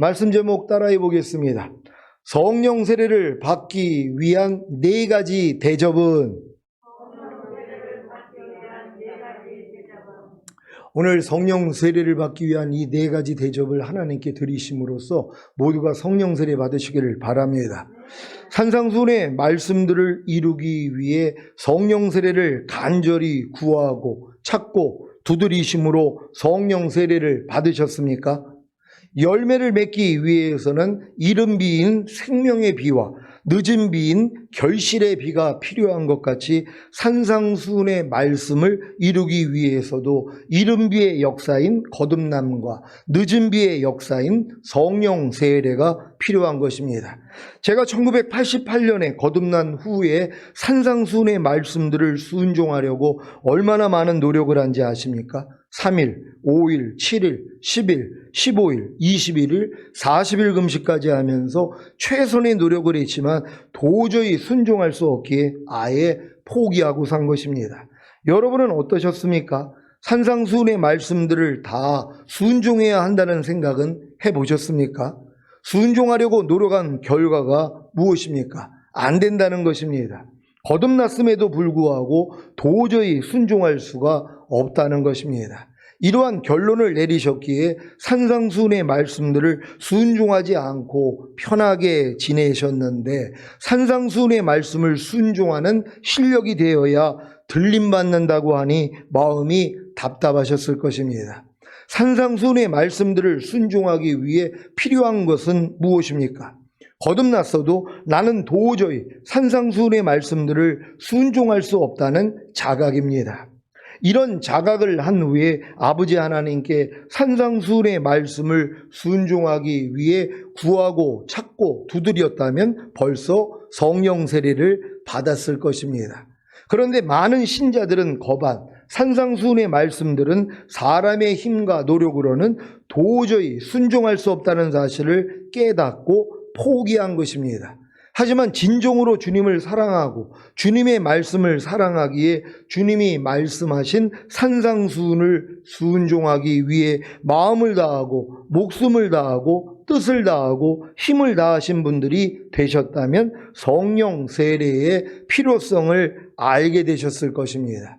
말씀 제목 따라해 보겠습니다. 성령 세례를 받기 위한 네 가지 대접은, 오늘 성령 세례를 받기 위한 이 네 가지 대접을 하나님께 드리심으로써 모두가 성령 세례 받으시기를 바랍니다. 산상수훈의 말씀들을 이루기 위해 성령 세례를 간절히 구하고 찾고 두드리심으로 성령 세례를 받으셨습니까? 열매를 맺기 위해서는 이른 비인 생명의 비와 늦은 비인 결실의 비가 필요한 것 같이 산상수훈의 말씀을 이루기 위해서도 이른 비의 역사인 거듭남과 늦은 비의 역사인 성령 세례가 필요한 것입니다. 제가 1988년에 거듭난 후에 산상수훈의 말씀들을 순종하려고 얼마나 많은 노력을 한지 아십니까? 3일, 5일, 7일, 10일, 15일, 21일, 40일 금식까지 하면서 최선의 노력을 했지만 도저히 순종할 수 없기에 아예 포기하고 산 것입니다. 여러분은 어떠셨습니까? 산상수훈의 말씀들을 다 순종해야 한다는 생각은 해보셨습니까? 순종하려고 노력한 결과가 무엇입니까? 안 된다는 것입니다. 거듭났음에도 불구하고 도저히 순종할 수가 없다는 것입니다. 이러한 결론을 내리셨기에 산상수훈의 말씀들을 순종하지 않고 편하게 지내셨는데, 산상수훈의 말씀을 순종하는 실력이 되어야 들림받는다고 하니 마음이 답답하셨을 것입니다. 산상수훈의 말씀들을 순종하기 위해 필요한 것은 무엇입니까? 거듭났어도 나는 도저히 산상수훈의 말씀들을 순종할 수 없다는 자각입니다. 이런 자각을 한 후에 아버지 하나님께 산상수훈의 말씀을 순종하기 위해 구하고 찾고 두드렸다면 벌써 성령 세례를 받았을 것입니다. 그런데 많은 신자들은 거반, 산상수훈의 말씀들은 사람의 힘과 노력으로는 도저히 순종할 수 없다는 사실을 깨닫고 포기한 것입니다. 하지만 진정으로 주님을 사랑하고 주님의 말씀을 사랑하기에 주님이 말씀하신 산상수훈을 순종하기 위해 마음을 다하고 목숨을 다하고 뜻을 다하고 힘을 다하신 분들이 되셨다면 성령 세례의 필요성을 알게 되셨을 것입니다.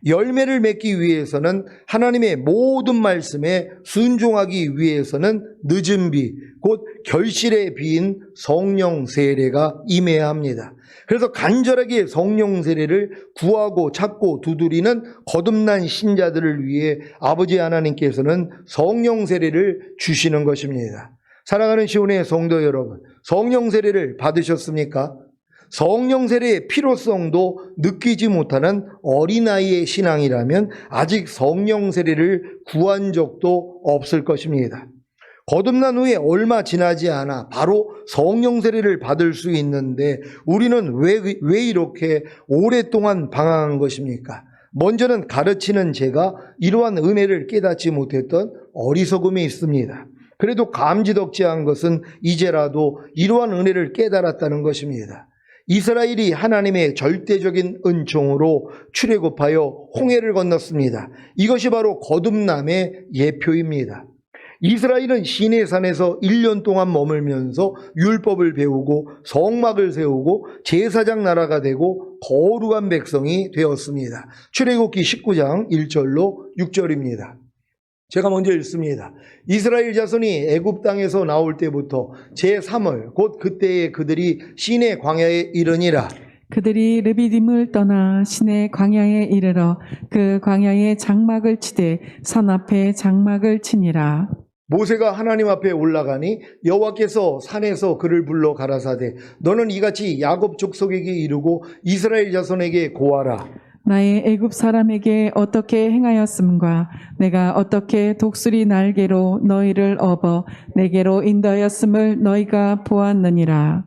열매를 맺기 위해서는 하나님의 모든 말씀에 순종하기 위해서는 늦은 비, 곧 결실의 비인 성령 세례가 임해야 합니다. 그래서 간절하게 성령 세례를 구하고 찾고 두드리는 거듭난 신자들을 위해 아버지 하나님께서는 성령 세례를 주시는 것입니다. 사랑하는 시온의 성도 여러분, 성령 세례를 받으셨습니까? 성령 세례의 필요성도 느끼지 못하는 어린아이의 신앙이라면 아직 성령 세례를 구한 적도 없을 것입니다. 거듭난 후에 얼마 지나지 않아 바로 성령 세례를 받을 수 있는데 우리는 왜 이렇게 오랫동안 방황한 것입니까? 먼저는 가르치는 제가 이러한 은혜를 깨닫지 못했던 어리석음이 있습니다. 그래도 감지덕지한 것은 이제라도 이러한 은혜를 깨달았다는 것입니다. 이스라엘이 하나님의 절대적인 은총으로 출애굽하여 홍해를 건넜습니다. 이것이 바로 거듭남의 예표입니다. 이스라엘은 시내산에서 1년 동안 머물면서 율법을 배우고 성막을 세우고 제사장 나라가 되고 거룩한 백성이 되었습니다. 출애굽기 19장 1절로 6절입니다. 제가 먼저 읽습니다. 이스라엘 자손이 애굽 땅에서 나올 때부터 제3월 곧 그때에 그들이 시내 광야에 이르니라. 그들이 르비딤을 떠나 시내 광야에 이르러 그 광야에 장막을 치되 산 앞에 장막을 치니라. 모세가 하나님 앞에 올라가니 여호와께서 산에서 그를 불러 가라사대 너는 이같이 야곱 족속에게 이르고 이스라엘 자손에게 고하라. 나의 애굽 사람에게 어떻게 행하였음과 내가 어떻게 독수리 날개로 너희를 업어 내게로 인도하였음을 너희가 보았느니라.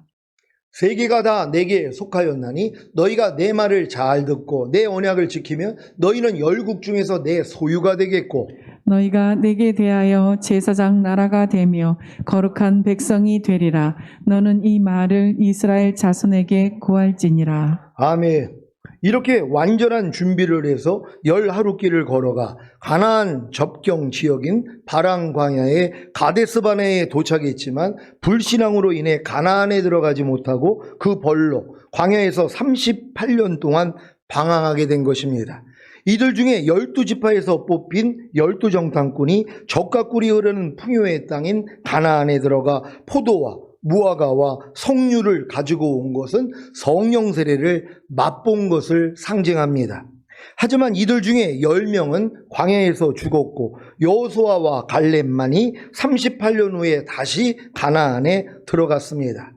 세계가 다 내게 속하였나니 너희가 내 말을 잘 듣고 내 언약을 지키면 너희는 열국 중에서 내 소유가 되겠고 너희가 내게 대하여 제사장 나라가 되며 거룩한 백성이 되리라. 너는 이 말을 이스라엘 자손에게 고할지니라. 아멘. 이렇게 완전한 준비를 해서 10하루길을 걸어가 가나안 접경 지역인 바랑 광야의 가데스바네에 도착했지만 불신앙으로 인해 가나안에 들어가지 못하고 그 벌로 광야에서 38년 동안 방황하게 된 것입니다. 이들 중에 12지파에서 뽑힌 12정탐꾼이 적과 꿀이 흐르는 풍요의 땅인 가나안에 들어가 포도와 무화과와 석류를 가지고 온 것은 성령 세례를 맛본 것을 상징합니다. 하지만 이들 중에 10명은 광야에서 죽었고 여호수아와 갈렙만이 38년 후에 다시 가나안에 들어갔습니다.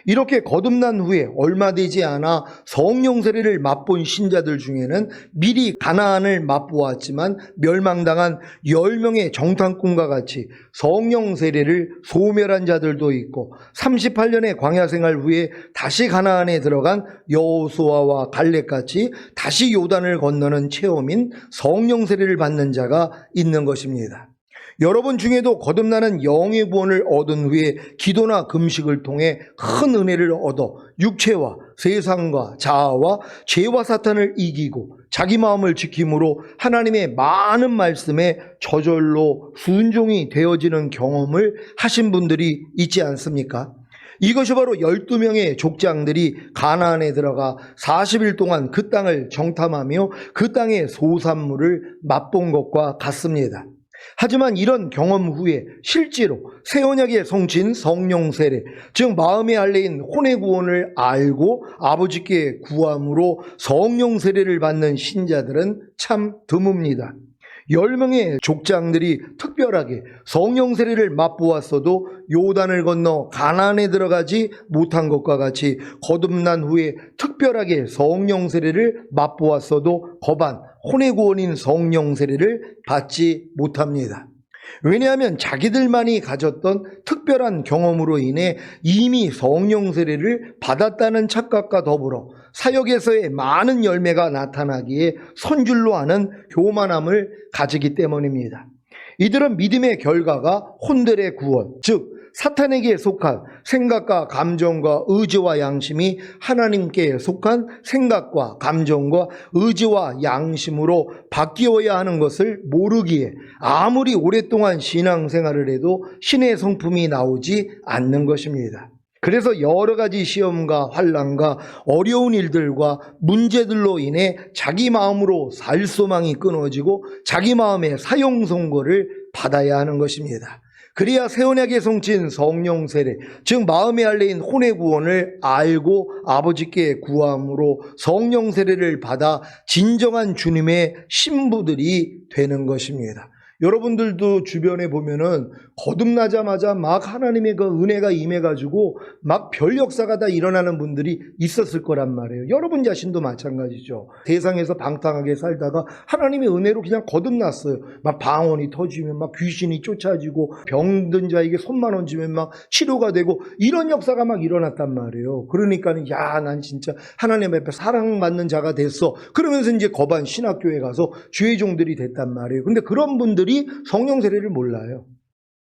이렇게 거듭난 후에 얼마 되지 않아 성령 세례를 맛본 신자들 중에는 미리 가나안을 맛보았지만 멸망당한 10명의 정탐꾼과 같이 성령 세례를 소멸한 자들도 있고 38년의 광야 생활 후에 다시 가나안에 들어간 여호수아와 갈렙같이 다시 요단을 건너는 체험인 성령 세례를 받는 자가 있는 것입니다. 여러분 중에도 거듭나는 영의 구원을 얻은 후에 기도나 금식을 통해 큰 은혜를 얻어 육체와 세상과 자아와 죄와 사탄을 이기고 자기 마음을 지킴으로 하나님의 많은 말씀에 저절로 순종이 되어지는 경험을 하신 분들이 있지 않습니까? 이것이 바로 12명의 족장들이 가나안에 들어가 40일 동안 그 땅을 정탐하며 그 땅의 소산물을 맛본 것과 같습니다. 하지만 이런 경험 후에 실제로 새 언약의 성취인 성령 세례, 즉 마음의 할례인 혼의 구원을 알고 아버지께 구함으로 성령 세례를 받는 신자들은 참 드뭅니다. 10명의 족장들이 특별하게 성령 세례를 맛보았어도 요단을 건너 가나안에 들어가지 못한 것과 같이 거듭난 후에 특별하게 성령 세례를 맛보았어도 거반 혼의 구원인 성령 세례를 받지 못합니다. 왜냐하면 자기들만이 가졌던 특별한 경험으로 인해 이미 성령 세례를 받았다는 착각과 더불어 사역에서의 많은 열매가 나타나기에 선줄로 하는 교만함을 가지기 때문입니다. 이들은 믿음의 결과가 혼들의 구원, 즉 사탄에게 속한 생각과 감정과 의지와 양심이 하나님께 속한 생각과 감정과 의지와 양심으로 바뀌어야 하는 것을 모르기에 아무리 오랫동안 신앙생활을 해도 신의 성품이 나오지 않는 것입니다. 그래서 여러 가지 시험과 환난과 어려운 일들과 문제들로 인해 자기 마음으로 살 소망이 끊어지고 자기 마음의 사형 선고를 받아야 하는 것입니다. 그래야 새 언약의 성취인 성령 세례, 즉 마음의 할례인 혼의 구원을 알고 아버지께 구함으로 성령 세례를 받아 진정한 주님의 신부들이 되는 것입니다. 여러분들도 주변에 보면은 거듭나자마자 막 하나님의 그 은혜가 임해가지고 막 별 역사가 다 일어나는 분들이 있었을 거란 말이에요. 여러분 자신도 마찬가지죠. 세상에서 방탕하게 살다가 하나님의 은혜로 그냥 거듭났어요. 막 방언이 터지면 막 귀신이 쫓아지고 병든 자에게 손만 얹으면 막 치료가 되고 이런 역사가 막 일어났단 말이에요. 그러니까는 야, 난 진짜 하나님 앞에 사랑받는 자가 됐어. 그러면서 이제 거반 신학교에 가서 주의 종들이 됐단 말이에요. 근데 그런 분들이 성령 세례를 몰라요.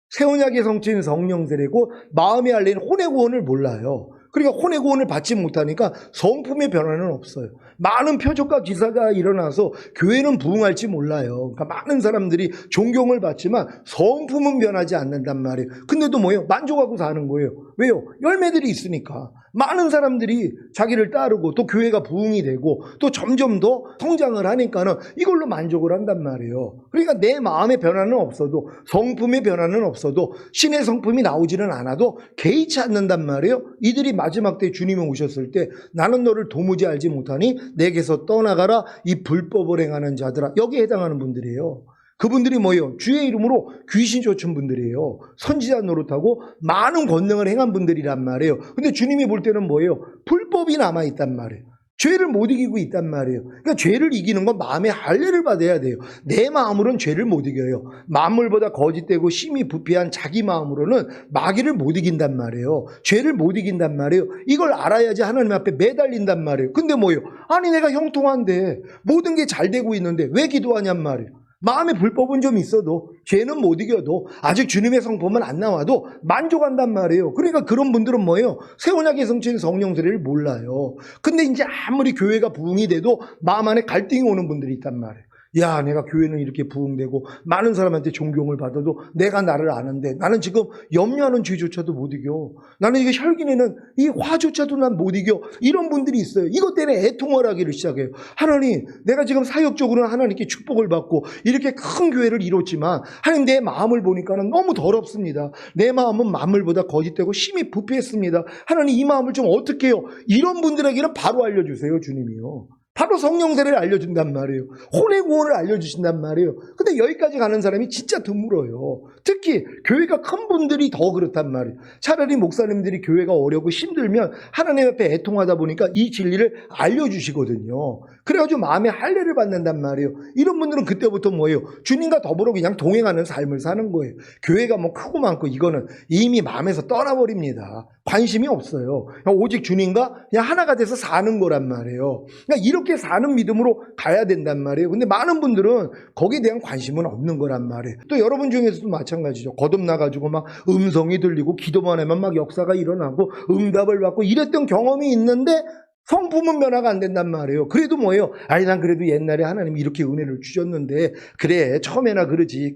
새 언약의 성취인 성령 세례고 마음의 할례인 혼의 구원을 몰라요. 그러니까 혼의 구원을 받지 못하니까 성품의 변화는 없어요. 많은 표적과 기사가 일어나서 교회는 부흥할지 몰라요. 그러니까 많은 사람들이 존경을 받지만 성품은 변하지 않는단 말이에요. 근데도 뭐예요? 만족하고 사는 거예요. 왜요? 열매들이 있으니까. 많은 사람들이 자기를 따르고 또 교회가 부흥이 되고 또 점점 더 성장을 하니까는 이걸로 만족을 한단 말이에요. 그러니까 내 마음의 변화는 없어도 성품의 변화는 없어도 신의 성품이 나오지는 않아도 개의치 않는단 말이에요. 이들이 마지막 때 주님이 오셨을 때 나는 너를 도무지 알지 못하니 내게서 떠나가라 이 불법을 행하는 자들아, 여기에 해당하는 분들이에요. 그분들이 뭐예요? 주의 이름으로 귀신 쫓은 분들이에요. 선지자 노릇하고 많은 권능을 행한 분들이란 말이에요. 근데 주님이 볼 때는 뭐예요? 불법이 남아있단 말이에요. 죄를 못 이기고 있단 말이에요. 그러니까 죄를 이기는 건 마음의 할례를 받아야 돼요. 내 마음으로는 죄를 못 이겨요. 만물보다 거짓되고 심히 부패한 자기 마음으로는 마귀를 못 이긴단 말이에요. 죄를 못 이긴단 말이에요. 이걸 알아야지 하나님 앞에 매달린단 말이에요. 근데 뭐예요? 아니 내가 형통한데 모든 게 잘 되고 있는데 왜 기도하냔 말이에요. 마음에 불법은 좀 있어도, 죄는 못 이겨도, 아직 주님의 성품은 안 나와도 만족한단 말이에요. 그러니까 그런 분들은 뭐예요? 새 언약의 성취인 성령 세례를 몰라요. 근데 이제 아무리 교회가 부흥이 돼도 마음 안에 갈등이 오는 분들이 있단 말이에요. 야, 내가 교회는 이렇게 부흥되고 많은 사람한테 존경을 받아도 내가 나를 아는데 나는 지금 염려하는 죄조차도 못 이겨. 나는 이게 혈기내는 이 화조차도 난 못 이겨. 이런 분들이 있어요. 이것 때문에 애통을 하기를 시작해요. 하나님, 내가 지금 사역적으로는 하나님께 축복을 받고 이렇게 큰 교회를 이뤘지만 하나님, 내 마음을 보니까는 너무 더럽습니다. 내 마음은 만물보다 거짓되고 심히 부패했습니다. 하나님, 이 마음을 좀 어떻게 해요? 이런 분들에게는 바로 알려주세요, 주님이요. 바로 성령 세례를 알려준단 말이에요. 혼의 구원을 알려주신단 말이에요. 근데 여기까지 가는 사람이 진짜 드물어요. 특히 교회가 큰 분들이 더 그렇단 말이에요. 차라리 목사님들이 교회가 어렵고 힘들면 하나님 앞에 애통하다 보니까 이 진리를 알려주시거든요. 그래가지고 마음에 할례를 받는단 말이에요. 이런 분들은 그때부터 뭐예요? 주님과 더불어 그냥 동행하는 삶을 사는 거예요. 교회가 뭐 크고 많고 이거는 이미 마음에서 떠나버립니다. 관심이 없어요. 오직 주님과 그냥 하나가 돼서 사는 거란 말이에요. 그러니까 이렇게 사는 믿음으로 가야 된단 말이에요. 근데 많은 분들은 거기에 대한 관심은 없는 거란 말이에요. 또 여러분 중에서도 마찬가지죠. 거듭나가지고 막 음성이 들리고 기도만 하면 막 역사가 일어나고 응답을 받고 이랬던 경험이 있는데 성품은 변화가 안 된단 말이에요. 그래도 뭐예요? 아니, 난 그래도 옛날에 하나님이 이렇게 은혜를 주셨는데, 그래, 처음에나 그러지.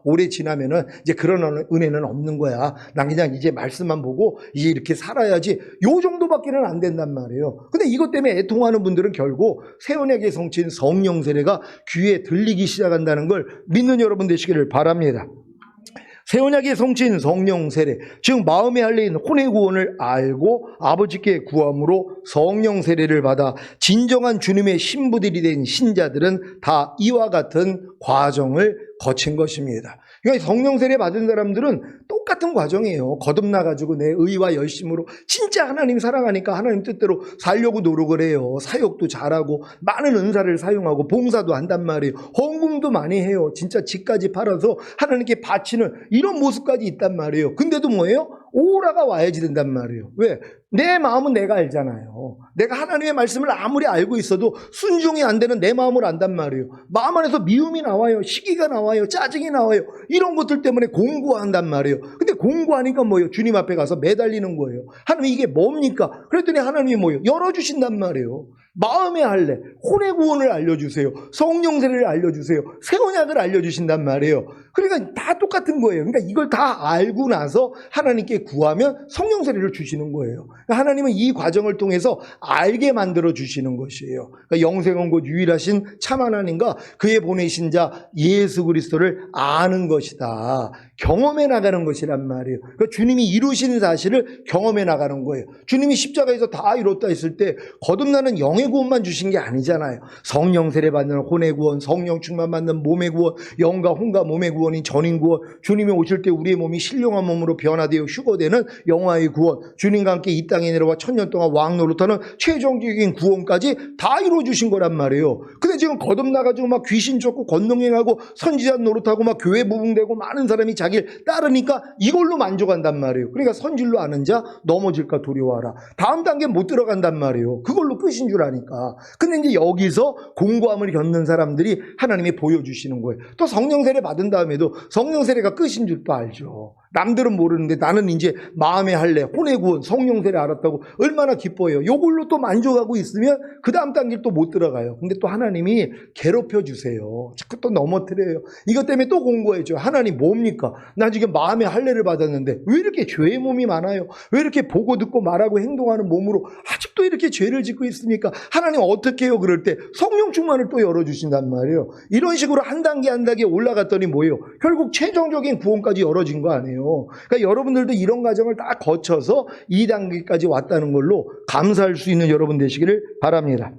오래 지나면은 이제 그런 은혜는 없는 거야. 난 그냥 이제 말씀만 보고 이제 이렇게 살아야지. 요 정도밖에는 안 된단 말이에요. 근데 이것 때문에 애통하는 분들은 결국 새 언약의 성취인 성령 세례가 귀에 들리기 시작한다는 걸 믿는 여러분 되시기를 바랍니다. 새 언약의 성취인 성령 세례, 즉 마음의 할례인 혼의 구원을 알고 아버지께 구함으로 성령 세례를 받아 진정한 주님의 신부들이 된 신자들은 다 이와 같은 과정을 거친 것입니다. 그러니까 성령 세례 받은 사람들은 똑같은 과정이에요. 거듭나가지고 내 의와 열심으로 진짜 하나님 사랑하니까 하나님 뜻대로 살려고 노력을 해요. 사역도 잘하고 많은 은사를 사용하고 봉사도 한단 말이에요. 헌금도 많이 해요. 진짜 집까지 팔아서 하나님께 바치는 이런 모습까지 있단 말이에요. 근데도 뭐예요? 오라가 와야지 된단 말이에요. 왜? 내 마음은 내가 알잖아요. 내가 하나님의 말씀을 아무리 알고 있어도 순종이 안 되는 내 마음을 안단 말이에요. 마음 안에서 미움이 나와요. 시기가 나와요. 짜증이 나와요. 이런 것들 때문에 공고한단 말이에요. 근데 공고하니까 뭐예요? 주님 앞에 가서 매달리는 거예요. 하나님, 이게 뭡니까? 그랬더니 하나님이 뭐예요? 열어주신단 말이에요. 마음의 할례, 혼의 구원을 알려주세요. 성령 세례를 알려주세요. 새 언약을 알려주신단 말이에요. 그러니까 다 똑같은 거예요. 그러니까 이걸 다 알고 나서 하나님께 구하면 성령 세례를 주시는 거예요. 그러니까 하나님은 이 과정을 통해서 알게 만들어 주시는 것이에요. 그러니까 영생은 곧 유일하신 참 하나님과 그의 보내신 자 예수 그리스도를 아는 것이다. 경험해 나가는 것이란 말이에요. 그러니까 주님이 이루신 사실을 경험해 나가는 거예요. 주님이 십자가에서 다 이뤘다 했을 때 거듭나는 영의 구원만 주신 게 아니잖아요. 성령 세례 받는 혼의 구원, 성령 충만 받는 몸의 구원, 영과 혼과 몸의 구원인 전인 구원, 주님이 오실 때 우리의 몸이 신령한 몸으로 변화되어 휴거되는 영화의 구원, 주님과 함께 이 땅에 내려와 천년 동안 왕 노릇하는 최종적인 구원까지 다 이루어 주신 거란 말이에요. 근데 지금 거듭나가지고 막 귀신 쫓고 권능행하고 선지자 노릇하고 막 교회 부흥되고 많은 사람이 자기를 따르니까 이걸로 만족한단 말이에요. 그러니까 선질로 아는 자 넘어질까 두려워하라. 다음 단계 못 들어간단 말이에요. 그걸로 끝인 줄 아니까. 근데 이제 여기서 공고함을 겪는 사람들이 하나님이 보여주시는 거예요. 또 성령 세례 받은 다음에도 성령 세례가 끝인 줄도 알죠. 남들은 모르는데 나는 이제 마음의 할례, 혼의 구원, 성령 세례 알았다고 얼마나 기뻐해요. 요걸로 또 만족하고 있으면 그 다음 단계 또 못 들어가요. 근데 또 하나님이 괴롭혀 주세요. 자꾸 또 넘어뜨려요. 이것 때문에 또 공고해줘요. 하나님 뭡니까? 나 지금 마음의 할례를 받았는데 왜 이렇게 죄의 몸이 많아요? 왜 이렇게 보고 듣고 말하고 행동하는 몸으로 아직도 이렇게 죄를 짓고 있습니까? 하나님 어떻게 해요? 그럴 때 성령 충만을 또 열어주신단 말이에요. 이런 식으로 한 단계 한 단계 올라갔더니 뭐예요? 결국 최종적인 구원까지 열어진 거 아니에요. 그러니까 여러분들도 이런 과정을 다 거쳐서 이 단계까지 왔다는 걸로 감사할 수 있는 여러분 되시기를 바랍니다.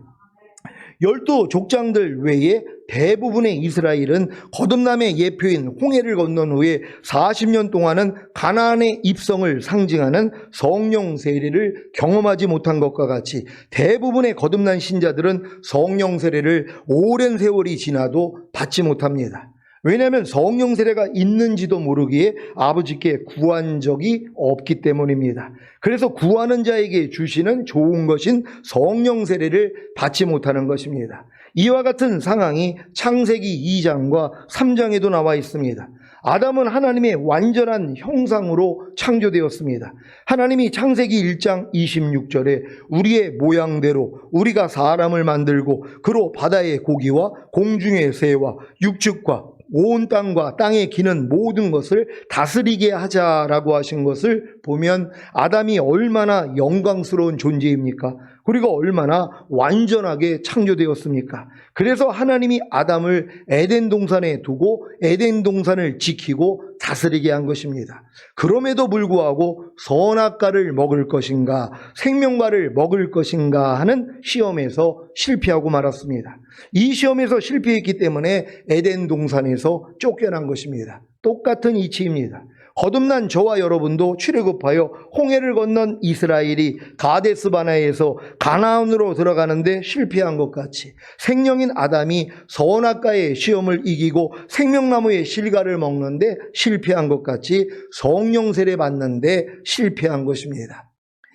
12 족장들 외에 대부분의 이스라엘은 거듭남의 예표인 홍해를 건넌 후에 40년 동안은 가나안의 입성을 상징하는 성령 세례를 경험하지 못한 것과 같이 대부분의 거듭난 신자들은 성령 세례를 오랜 세월이 지나도 받지 못합니다. 왜냐하면 성령 세례가 있는지도 모르기에 아버지께 구한 적이 없기 때문입니다. 그래서 구하는 자에게 주시는 좋은 것인 성령 세례를 받지 못하는 것입니다. 이와 같은 상황이 창세기 2장과 3장에도 나와 있습니다. 아담은 하나님의 완전한 형상으로 창조되었습니다. 하나님이 창세기 1장 26절에 우리의 모양대로 우리가 사람을 만들고 그로 바다의 고기와 공중의 새와 육축과 온 땅과 땅에 기는 모든 것을 다스리게 하자라고 하신 것을 보면 아담이 얼마나 영광스러운 존재입니까? 그리고 얼마나 완전하게 창조되었습니까? 그래서 하나님이 아담을 에덴 동산에 두고 에덴 동산을 지키고 다스리게 한 것입니다. 그럼에도 불구하고 선악과를 먹을 것인가 생명과를 먹을 것인가 하는 시험에서 실패하고 말았습니다. 이 시험에서 실패했기 때문에 에덴 동산에서 쫓겨난 것입니다. 똑같은 이치입니다. 거듭난 저와 여러분도 출애굽하여 홍해를 건넌 이스라엘이 가데스 바네아에서 가나안으로 들어가는데 실패한 것 같이 생명인 아담이 선악과의 시험을 이기고 생명나무의 실과를 먹는데 실패한 것 같이 성령 세례 받는데 실패한 것입니다.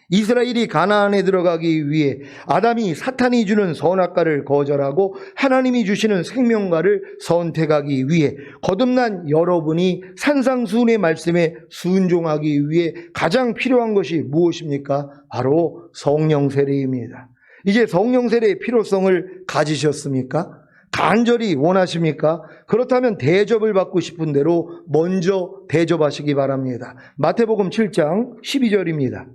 이스라엘이 가나안에 들어가기 위해 아담이 사탄이 주는 선악과를 거절하고 하나님이 주시는 생명과를 선택하기 위해 거듭난 여러분이 산상수훈의 말씀에 순종하기 위해 가장 필요한 것이 무엇입니까? 바로 성령 세례입니다. 이제 성령 세례의 필요성을 가지셨습니까? 간절히 원하십니까? 그렇다면 대접을 받고 싶은 대로 먼저 대접하시기 바랍니다. 마태복음 7장 12절입니다.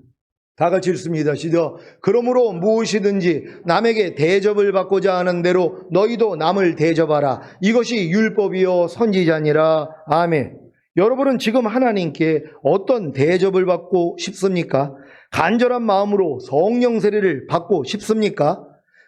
다 같이 읽습니다. 시작. 그러므로 무엇이든지 남에게 대접을 받고자 하는 대로 너희도 남을 대접하라. 이것이 율법이요 선지자니라. 아멘. 여러분은 지금 하나님께 어떤 대접을 받고 싶습니까? 간절한 마음으로 성령 세례를 받고 싶습니까?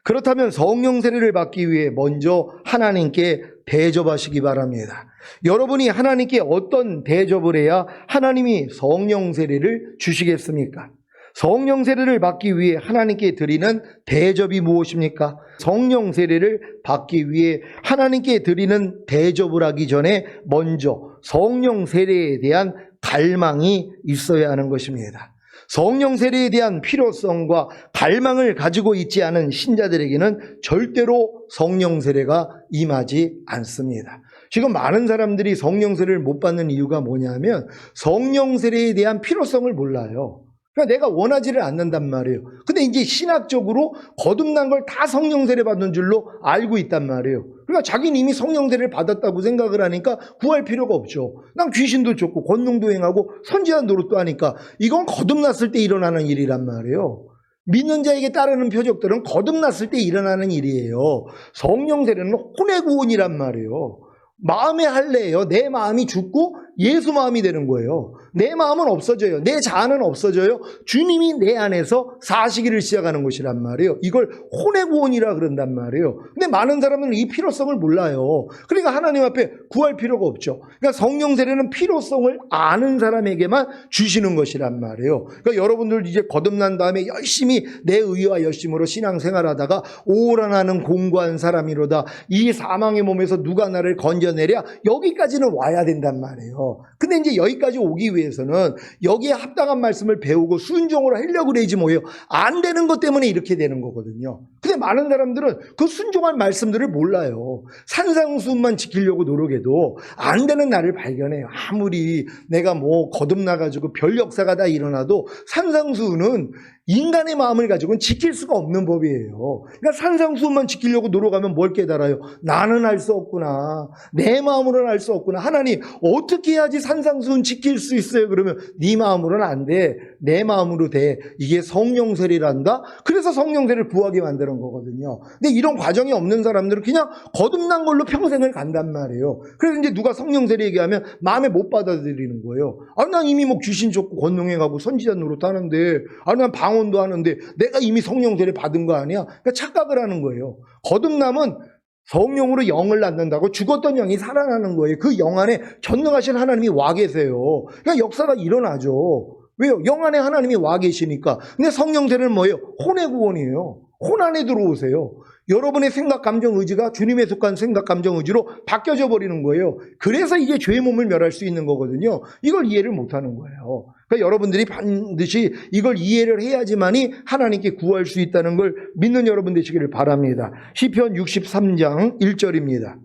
그렇다면 성령 세례를 받기 위해 먼저 하나님께 대접하시기 바랍니다. 여러분이 하나님께 어떤 대접을 해야 하나님이 성령 세례를 주시겠습니까? 성령 세례를 받기 위해 하나님께 드리는 대접이 무엇입니까? 성령 세례를 받기 위해 하나님께 드리는 대접을 하기 전에 먼저 성령 세례에 대한 갈망이 있어야 하는 것입니다. 성령 세례에 대한 필요성과 갈망을 가지고 있지 않은 신자들에게는 절대로 성령 세례가 임하지 않습니다. 지금 많은 사람들이 성령 세례를 못 받는 이유가 뭐냐면 성령 세례에 대한 필요성을 몰라요. 그러니까 내가 원하지를 않는단 말이에요. 근데 이제 신학적으로 거듭난 걸 다 성령 세례 받는 줄로 알고 있단 말이에요. 그러니까 자기는 이미 성령 세례를 받았다고 생각을 하니까 구할 필요가 없죠. 난 귀신도 쫓고 권능도 행하고 선지자 노릇도 하니까 이건 거듭났을 때 일어나는 일이란 말이에요. 믿는 자에게 따르는 표적들은 거듭났을 때 일어나는 일이에요. 성령 세례는 혼의 구원이란 말이에요. 마음의 할례예요. 내 마음이 죽고 예수 마음이 되는 거예요. 내 마음은 없어져요. 내 자아는 없어져요. 주님이 내 안에서 사시기를 시작하는 것이란 말이에요. 이걸 혼의 구원이라 그런단 말이에요. 근데 많은 사람은 이 필요성을 몰라요. 그러니까 하나님 앞에 구할 필요가 없죠. 그러니까 성령 세례는 필요성을 아는 사람에게만 주시는 것이란 말이에요. 그러니까 여러분들 이제 거듭난 다음에 열심히 내 의와 열심으로 신앙생활하다가 오라나는 공고한 사람이로다. 이 사망의 몸에서 누가 나를 건져내랴. 여기까지는 와야 된단 말이에요. 근데 이제 여기까지 오기 위해서는 여기에 합당한 말씀을 배우고 순종을 하려고 그러지 뭐예요. 안 되는 것 때문에 이렇게 되는 거거든요. 근데 많은 사람들은 그 순종할 말씀들을 몰라요. 산상수훈만 지키려고 노력해도 안 되는 나를 발견해요. 아무리 내가 뭐 거듭나가지고 별 역사가 다 일어나도 산상수훈은 인간의 마음을 가지고는 지킬 수가 없는 법이에요. 그러니까 산상수훈만 지키려고 노력하면 뭘 깨달아요? 나는 알 수 없구나. 내 마음으로는 알 수 없구나. 하나님 어떻게 해야지 산상수훈 지킬 수 있어요? 그러면 네 마음으로는 안 돼. 내 마음으로 돼. 이게 성령 세례란다. 그래서 성령 세례를 구하게 만드는 거거든요. 근데 이런 과정이 없는 사람들은 그냥 거듭난 걸로 평생을 간단 말이에요. 그래서 이제 누가 성령 세례 얘기하면 마음에 못 받아들이는 거예요. 아, 난 이미 뭐 귀신 쫓고 권능해가고 선지자 노릇 하는데, 아, 난 방언도 하는데 내가 이미 성령 세례 받은 거 아니야? 그러니까 착각을 하는 거예요. 거듭남은 성령으로 영을 낳는다고 죽었던 영이 살아나는 거예요. 그 영 안에 전능하신 하나님이 와 계세요. 그러니까 역사가 일어나죠. 왜요? 영 안에 하나님이 와 계시니까. 근데 성령 세례는 뭐예요? 혼의 구원이에요. 혼 안에 들어오세요. 여러분의 생각, 감정, 의지가 주님에 속한 생각, 감정, 의지로 바뀌어져 버리는 거예요. 그래서 이게 죄의 몸을 멸할 수 있는 거거든요. 이걸 이해를 못하는 거예요. 그러니까 여러분들이 반드시 이걸 이해를 해야지만이 하나님께 구할 수 있다는 걸 믿는 여러분 되시기를 바랍니다. 시편 63장 1절입니다.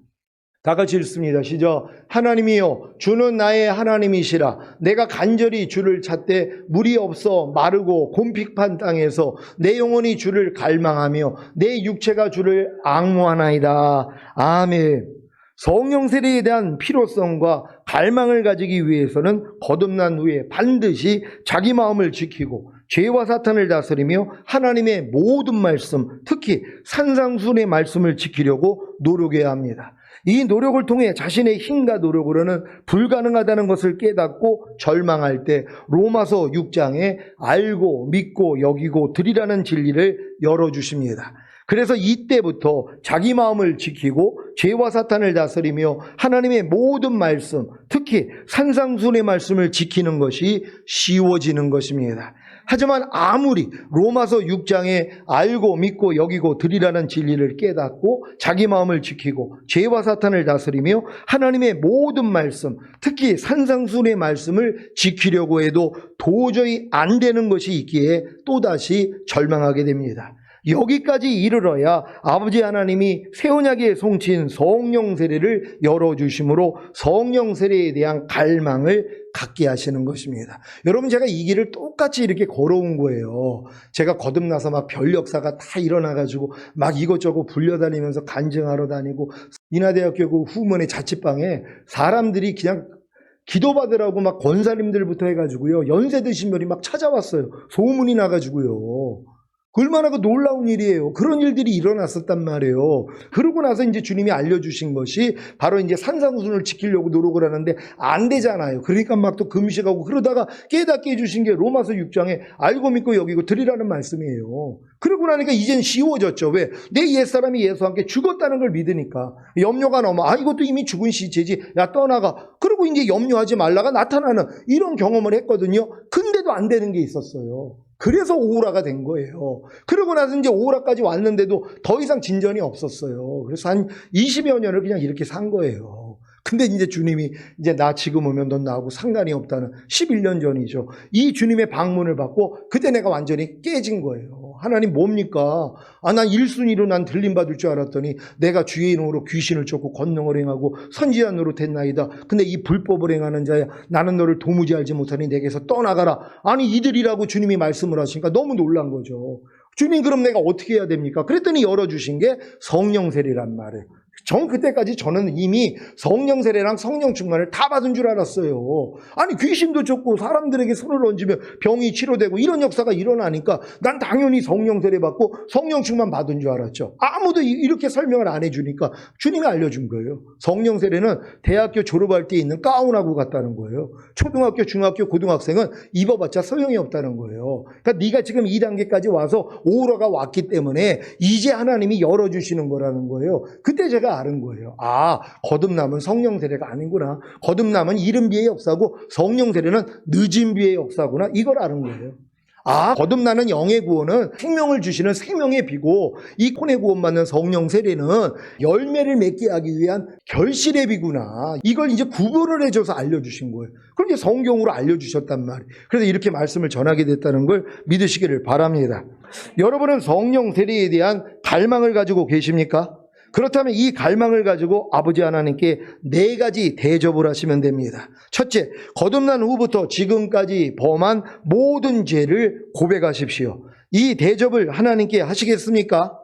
다 같이 읽습니다. 시작. 하나님이여 주는 나의 하나님이시라. 내가 간절히 주를 찾되 물이 없어 마르고 곰핍한 땅에서 내 영혼이 주를 갈망하며 내 육체가 주를 앙모하나이다. 아멘. 성령 세례에 대한 필요성과 갈망을 가지기 위해서는 거듭난 후에 반드시 자기 마음을 지키고 죄와 사탄을 다스리며 하나님의 모든 말씀, 특히 산상순의 말씀을 지키려고 노력해야 합니다. 이 노력을 통해 자신의 힘과 노력으로는 불가능하다는 것을 깨닫고 절망할 때 로마서 6장에 알고 믿고 여기고 드리라는 진리를 열어주십니다. 그래서 이때부터 자기 마음을 지키고 죄와 사탄을 다스리며 하나님의 모든 말씀, 특히 산상순의 말씀을 지키는 것이 쉬워지는 것입니다. 하지만 아무리 로마서 6장에 알고 믿고 여기고 드리라는 진리를 깨닫고 자기 마음을 지키고 죄와 사탄을 다스리며 하나님의 모든 말씀, 특히 산상순의 말씀을 지키려고 해도 도저히 안 되는 것이 있기에 또다시 절망하게 됩니다. 여기까지 이르러야 아버지 하나님이 새 언약의 송친 성령 세례를 열어주심으로 성령 세례에 대한 갈망을 갖게 하시는 것입니다. 여러분, 제가 이 길을 똑같이 이렇게 걸어온 거예요. 제가 거듭나서 막 별 역사가 다 일어나가지고 막 이것저것 불려다니면서 간증하러 다니고 인하대학교 그 후문의 자취방에 사람들이 그냥 기도받으라고 막 권사님들부터 해가지고요. 연세 드신 분이 막 찾아왔어요. 소문이 나가지고요. 얼마나 그 놀라운 일이에요. 그런 일들이 일어났었단 말이에요. 그러고 나서 이제 주님이 알려주신 것이 바로 이제 산상순을 지키려고 노력을 하는데 안 되잖아요. 그러니까 막 또 금식하고 그러다가 깨닫게 해주신 게 로마서 6장에 알고 믿고 여기고 드리라는 말씀이에요. 그러고 나니까 이젠 쉬워졌죠. 왜? 내 옛사람이 예수와 함께 죽었다는 걸 믿으니까 염려가 넘어. 아, 이것도 이미 죽은 시체지. 야, 떠나가. 그리고 이제 염려하지 말라가 나타나는 이런 경험을 했거든요. 근데도 안 되는 게 있었어요. 그래서 오라가 된 거예요. 그러고 나서 이제 오라까지 왔는데도 더 이상 진전이 없었어요. 그래서 한 20여 년을 그냥 이렇게 산 거예요. 근데 이제 주님이 이제 나 지금 오면 넌 나하고 상관이 없다는 11년 전이죠. 이 주님의 방문을 받고 그때 내가 완전히 깨진 거예요. 하나님 뭡니까? 아, 난 1순위로 난 들림받을 줄 알았더니 내가 주의 이름으로 귀신을 쫓고 권능을 행하고 선지자 노릇했나이다. 근데 이 불법을 행하는 자야, 나는 너를 도무지 알지 못하니 내게서 떠나가라. 아니, 이들이라고 주님이 말씀을 하시니까 너무 놀란 거죠. 주님, 그럼 내가 어떻게 해야 됩니까? 그랬더니 열어주신 게 성령 세례란 말이에요. 그때까지 저는 이미 성령 세례랑 성령 충만을 다 받은 줄 알았어요. 아니, 귀신도 쫓고 사람들에게 손을 얹으면 병이 치료되고 이런 역사가 일어나니까 난 당연히 성령 세례 받고 성령 충만 받은 줄 알았죠. 아무도 이렇게 설명을 안 해주니까 주님이 알려준 거예요. 성령 세례는 대학교 졸업할 때 있는 가운하고 같다는 거예요. 초등학교, 중학교, 고등학생은 입어봤자 소용이 없다는 거예요. 그러니까 네가 지금 2단계까지 와서 오라가 왔기 때문에 이제 하나님이 열어주시는 거라는 거예요. 그때 제가 아는 거예요. 아, 거듭남은 성령 세례가 아니구나. 거듭남은 이른 비의 역사고 성령 세례는 늦은 비의 역사구나. 이걸 아는 거예요. 아, 거듭나는 영의 구원은 생명을 주시는 생명의 비고 이 혼의 구원받는 성령 세례는 열매를 맺게 하기 위한 결실의 비구나. 이걸 이제 구분을 해줘서 알려주신 거예요. 그럼 이제 성경으로 알려주셨단 말이에요. 그래서 이렇게 말씀을 전하게 됐다는 걸 믿으시기를 바랍니다. 여러분은 성령 세례에 대한 갈망을 가지고 계십니까? 그렇다면 이 갈망을 가지고 아버지 하나님께 4가지 대접을 하시면 됩니다. 첫째, 거듭난 후부터 지금까지 범한 모든 죄를 고백하십시오. 이 대접을 하나님께 하시겠습니까?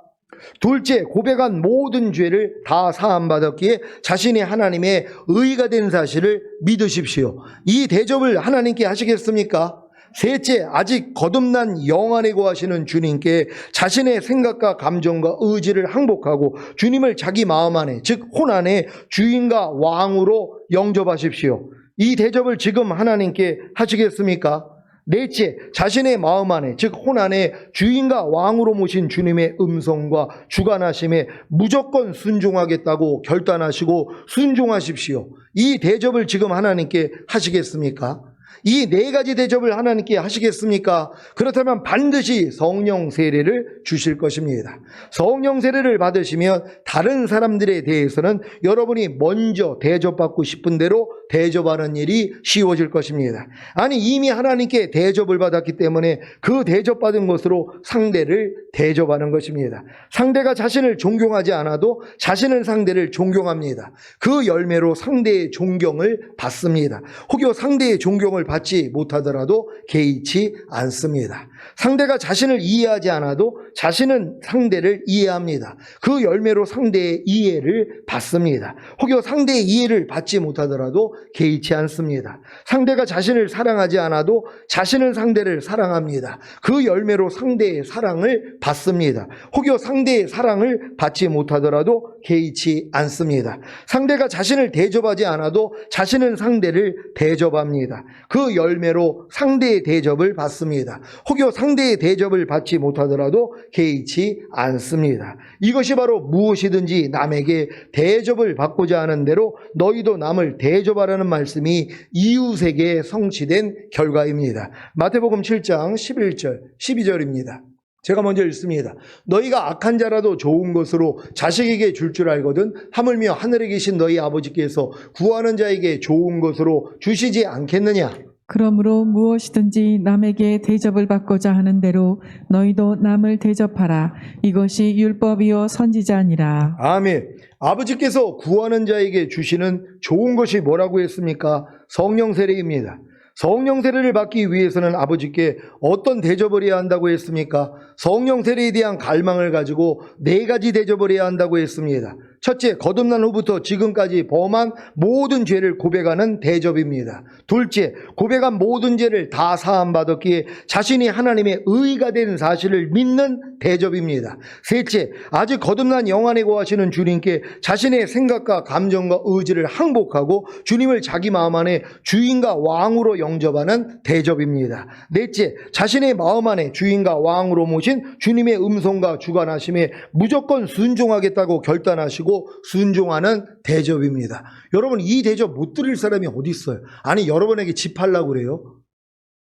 둘째, 고백한 모든 죄를 다 사함받았기에 자신이 하나님의 의가 된 사실을 믿으십시오. 이 대접을 하나님께 하시겠습니까? 셋째, 아직 거듭난 영 안에 거하시는 주님께 자신의 생각과 감정과 의지를 항복하고 주님을 자기 마음 안에, 즉 혼 안에 주인과 왕으로 영접하십시오. 이 대접을 지금 하나님께 하시겠습니까? 넷째, 자신의 마음 안에, 즉 혼 안에 주인과 왕으로 모신 주님의 음성과 주관하심에 무조건 순종하겠다고 결단하시고 순종하십시오. 이 대접을 지금 하나님께 하시겠습니까? 이 네 가지 대접을 하나님께 하시겠습니까? 그렇다면 반드시 성령 세례를 주실 것입니다. 성령 세례를 받으시면 다른 사람들에 대해서는 여러분이 먼저 대접받고 싶은 대로 대접하는 일이 쉬워질 것입니다. 아니, 이미 하나님께 대접을 받았기 때문에 그 대접받은 것으로 상대를 대접하는 것입니다. 상대가 자신을 존경하지 않아도 자신은 상대를 존경합니다. 그 열매로 상대의 존경을 받습니다. 혹여 상대의 존경을 받지 못하더라도 개의치 않습니다. 상대가 자신을 이해하지 않아도 자신은 상대를 이해합니다. 그 열매로 상대의 이해를 받습니다. 혹여 상대의 이해를 받지 못하더라도 개의치 않습니다. 상대가 자신을 사랑하지 않아도 자신은 상대를 사랑합니다. 그 열매로 상대의 사랑을 받습니다. 혹여 상대의 사랑을 받지 못하더라도 개의치 않습니다. 상대가 자신을 대접하지 않아도 자신은 상대를 대접합니다. 그 열매로 상대의 대접을 받습니다. 혹여 상대의 대접을 받지 못하더라도 개의치 않습니다. 이것이 바로 무엇이든지 남에게 대접을 받고자 하는 대로 너희도 남을 대접하라는 말씀이 이웃에게 성취된 결과입니다. 마태복음 7장 11절 12절입니다. 제가 먼저 읽습니다. 너희가 악한 자라도 좋은 것으로 자식에게 줄 줄 알거든 하물며 하늘에 계신 너희 아버지께서 구하는 자에게 좋은 것으로 주시지 않겠느냐. 그러므로 무엇이든지 남에게 대접을 받고자 하는 대로 너희도 남을 대접하라. 이것이 율법이요 선지자니라. 아멘. 아버지께서 구하는 자에게 주시는 좋은 것이 뭐라고 했습니까? 성령 세례입니다. 성령 세례를 받기 위해서는 아버지께 어떤 대접을 해야 한다고 했습니까? 성령 세례에 대한 갈망을 가지고 네 가지 대접을 해야 한다고 했습니다. 첫째, 거듭난 후부터 지금까지 범한 모든 죄를 고백하는 대접입니다. 둘째, 고백한 모든 죄를 다 사함받았기에 자신이 하나님의 의가 된 사실을 믿는 대접입니다. 셋째, 아직 거듭난 영 안에 거하시는 주님께 자신의 생각과 감정과 의지를 항복하고 주님을 자기 마음 안에 주인과 왕으로 영접하는 대접입니다. 넷째, 자신의 마음 안에 주인과 왕으로 모신 주님의 음성과 주관하심에 무조건 순종하겠다고 결단하시고 순종하는 대접입니다. 여러분, 이 대접 못 드릴 사람이 어디 있어요? 아니, 여러분에게 집 팔라고 그래요?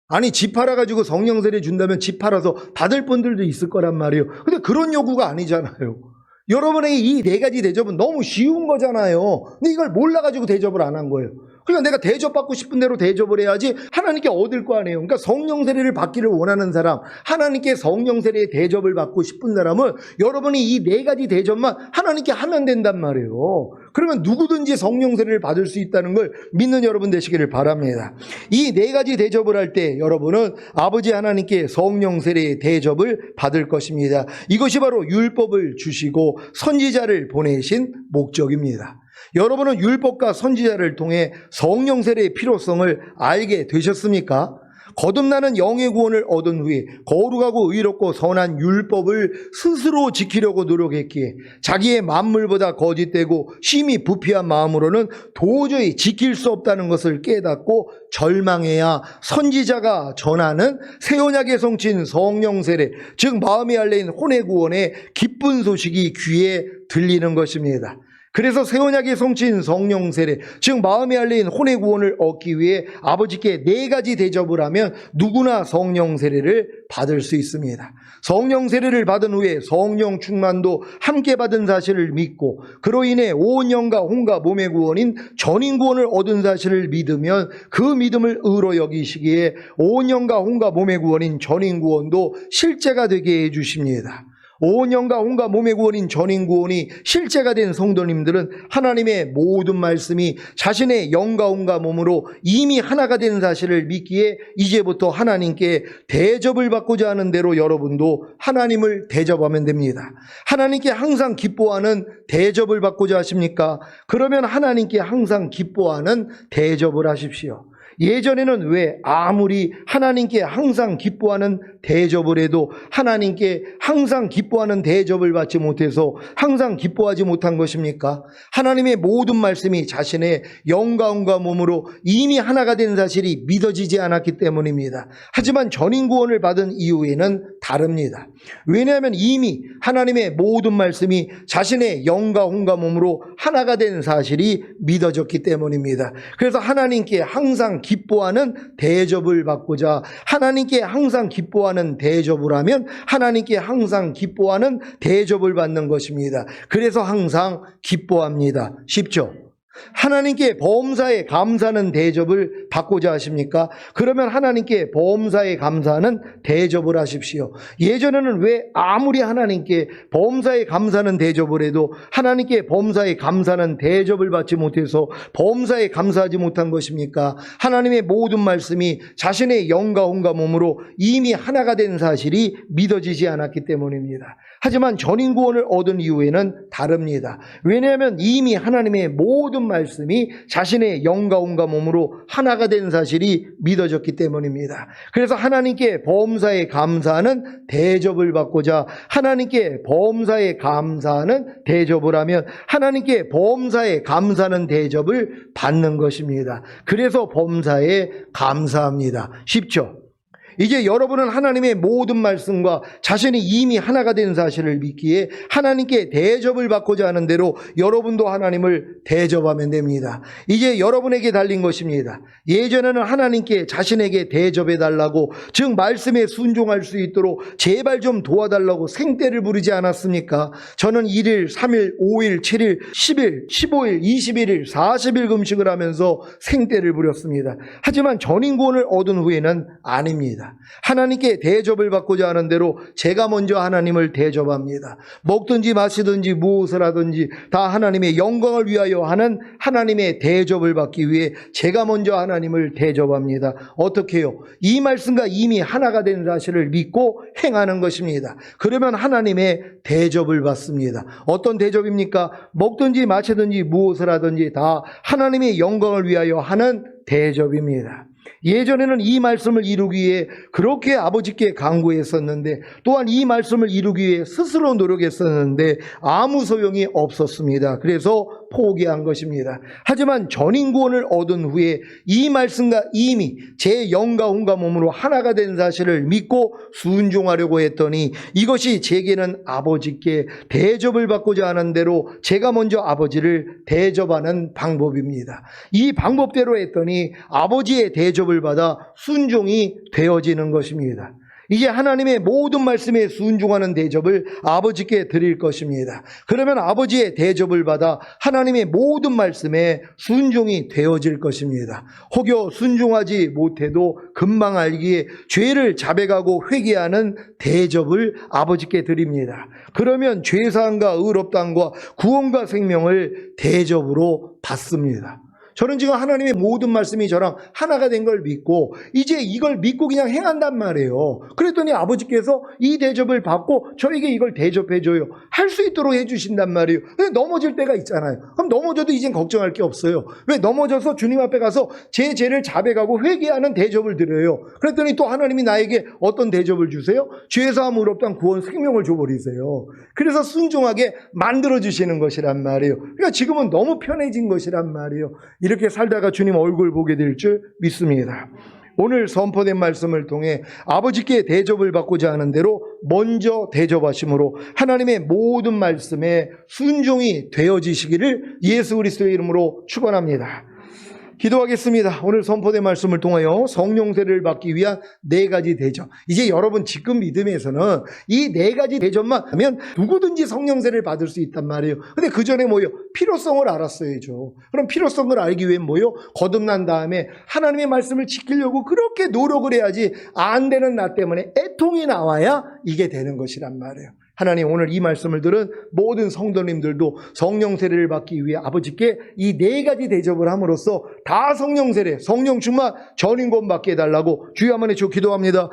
아니, 집 팔아가지고 성령 세례 준다면 집 팔아서 받을 분들도 있을 거란 말이에요. 근데 그런 요구가 아니잖아요. 여러분에게 이 네 가지 대접은 너무 쉬운 거잖아요. 근데 이걸 몰라가지고 대접을 안 한 거예요. 그러니까 내가 대접받고 싶은 대로 대접을 해야지 하나님께 얻을 거 아니에요. 그러니까 성령 세례를 받기를 원하는 사람, 하나님께 성령 세례의 대접을 받고 싶은 사람은 여러분이 이 네 가지 대접만 하나님께 하면 된단 말이에요. 그러면 누구든지 성령 세례를 받을 수 있다는 걸 믿는 여러분 되시기를 바랍니다. 이 네 가지 대접을 할 때 여러분은 아버지 하나님께 성령 세례의 대접을 받을 것입니다. 이것이 바로 율법을 주시고 선지자를 보내신 목적입니다. 여러분은 율법과 선지자를 통해 성령 세례의 필요성을 알게 되셨습니까? 거듭나는 영의 구원을 얻은 후에 거룩하고 의롭고 선한 율법을 스스로 지키려고 노력했기에 자기의 만물보다 거짓되고 심히 부패한 마음으로는 도저히 지킬 수 없다는 것을 깨닫고 절망해야 선지자가 전하는 새 언약의 성취인 성령 세례, 즉 마음이 알레인 혼의 구원의 기쁜 소식이 귀에 들리는 것입니다. 그래서 새 언약의 성취인 성령 세례, 즉 마음이 알린 혼의 구원을 얻기 위해 아버지께 네 가지 대접을 하면 누구나 성령 세례를 받을 수 있습니다. 성령 세례를 받은 후에 성령 충만도 함께 받은 사실을 믿고 그로 인해 온 영과 혼과 몸의 구원인 전인 구원을 얻은 사실을 믿으면 그 믿음을 의로 여기시기에 온 영과 혼과 몸의 구원인 전인 구원도 실제가 되게 해주십니다. 온 영과 혼과 몸의 구원인 전인 구원이 실제가 된 성도님들은 하나님의 모든 말씀이 자신의 영과 혼과 몸으로 이미 하나가 된 사실을 믿기에 이제부터 하나님께 대접을 받고자 하는 대로 여러분도 하나님을 대접하면 됩니다. 하나님께 항상 기뻐하는 대접을 받고자 하십니까? 그러면 하나님께 항상 기뻐하는 대접을 하십시오. 예전에는 왜 아무리 하나님께 항상 기뻐하는 대접을 해도 하나님께 항상 기뻐하는 대접을 받지 못해서 항상 기뻐하지 못한 것입니까? 하나님의 모든 말씀이 자신의 영과 혼과 몸으로 이미 하나가 된 사실이 믿어지지 않았기 때문입니다. 하지만 전인 구원을 받은 이후에는 다릅니다. 왜냐하면 이미 하나님의 모든 말씀이 자신의 영과 혼과 몸으로 하나가 된 사실이 믿어졌기 때문입니다. 그래서 하나님께 항상 기뻐하는 대접을 받고자, 하나님께 항상 기뻐하는 대접을 하면 하나님께 항상 기뻐하는 대접을 받는 것입니다. 그래서 항상 기뻐합니다. 쉽죠? 하나님께 범사에 감사하는 대접을 받고자 하십니까? 그러면 하나님께 범사에 감사하는 대접을 하십시오. 예전에는 왜 아무리 하나님께 범사에 감사하는 대접을 해도 하나님께 범사에 감사하는 대접을 받지 못해서 범사에 감사하지 못한 것입니까? 하나님의 모든 말씀이 자신의 영과 혼과 몸으로 이미 하나가 된 사실이 믿어지지 않았기 때문입니다. 하지만 전인구원을 얻은 이후에는 다릅니다. 왜냐하면 이미 하나님의 모든 말씀이 자신의 영과 혼과 몸으로 하나가 된 사실이 믿어졌기 때문입니다. 그래서 하나님께 범사에 감사하는 대접을 받고자, 하나님께 범사에 감사하는 대접을 하면 하나님께 범사에 감사하는 대접을 받는 것입니다. 그래서 범사에 감사합니다. 쉽죠? 이제 여러분은 하나님의 모든 말씀과 자신이 이미 하나가 된 사실을 믿기에 하나님께 대접을 받고자 하는 대로 여러분도 하나님을 대접하면 됩니다. 이제 여러분에게 달린 것입니다. 예전에는 하나님께 자신에게 대접해달라고, 즉 말씀에 순종할 수 있도록 제발 좀 도와달라고 생떼를 부르지 않았습니까? 저는 1일, 3일, 5일, 7일, 10일, 15일, 21일, 40일 금식을 하면서 생떼를 부렸습니다. 하지만 전인구원을 얻은 후에는 아닙니다. 하나님께 대접을 받고자 하는 대로 제가 먼저 하나님을 대접합니다. 먹든지 마시든지 무엇을 하든지 다 하나님의 영광을 위하여 하는 하나님의 대접을 받기 위해 제가 먼저 하나님을 대접합니다. 어떻게 해요? 이 말씀과 이미 하나가 된 사실을 믿고 행하는 것입니다. 그러면 하나님의 대접을 받습니다. 어떤 대접입니까? 먹든지 마시든지 무엇을 하든지 다 하나님의 영광을 위하여 하는 대접입니다. 예전에는 이 말씀을 이루기 위해 그렇게 아버지께 간구했었는데, 또한 이 말씀을 이루기 위해 스스로 노력했었는데 아무 소용이 없었습니다. 그래서 포기한 것입니다. 하지만 전인구원을 얻은 후에 이 말씀과 이미 제 영과 혼과 몸으로 하나가 된 사실을 믿고 순종하려고 했더니 이것이 제게는 아버지께 대접을 받고자 하는 대로 제가 먼저 아버지를 대접하는 방법입니다. 이 방법대로 했더니 아버지의 대접을 받아 순종이 되어지는 것입니다. 이제 하나님의 모든 말씀에 순종하는 대접을 아버지께 드릴 것입니다. 그러면 아버지의 대접을 받아 하나님의 모든 말씀에 순종이 되어질 것입니다. 혹여 순종하지 못해도 금방 알기에 죄를 자백하고 회개하는 대접을 아버지께 드립니다. 그러면 죄사함과 의롭다함과 구원과 생명을 대접으로 받습니다. 저는 지금 하나님의 모든 말씀이 저랑 하나가 된 걸 믿고 이제 이걸 믿고 그냥 행한단 말이에요. 그랬더니 아버지께서 이 대접을 받고 저에게 이걸 대접해줘요. 할 수 있도록 해주신단 말이에요. 근데 넘어질 때가 있잖아요. 그럼 넘어져도 이젠 걱정할 게 없어요. 왜? 넘어져서 주님 앞에 가서 제 죄를 자백하고 회개하는 대접을 드려요. 그랬더니 또 하나님이 나에게 어떤 대접을 주세요? 죄사함 의롭다함 구원 생명을 줘버리세요. 그래서 순종하게 만들어주시는 것이란 말이에요. 그러니까 지금은 너무 편해진 것이란 말이에요. 이렇게 살다가 주님 얼굴 보게 될 줄 믿습니다. 오늘 선포된 말씀을 통해 아버지께 대접을 받고자 하는 대로 먼저 대접하심으로 하나님의 모든 말씀에 순종이 되어지시기를 예수 그리스도의 이름으로 축원합니다. 기도하겠습니다. 오늘 선포된 말씀을 통하여 성령세를 받기 위한 4가지 대접. 이제 여러분 지금 믿음에서는 이 4가지 대접만 하면 누구든지 성령세를 받을 수 있단 말이에요. 근데 그 전에 뭐예요? 필요성을 알았어야죠. 그럼 필요성을 알기 위해 뭐예요? 거듭난 다음에 하나님의 말씀을 지키려고 그렇게 노력을 해야지 안 되는 나 때문에 애통이 나와야 이게 되는 것이란 말이에요. 하나님, 오늘 이 말씀을 들은 모든 성도님들도 성령 세례를 받기 위해 아버지께 이 4가지 대접을 함으로써 다 성령 세례, 성령 충만, 전인권 받게 해달라고 주여 한번 해주고 기도합니다.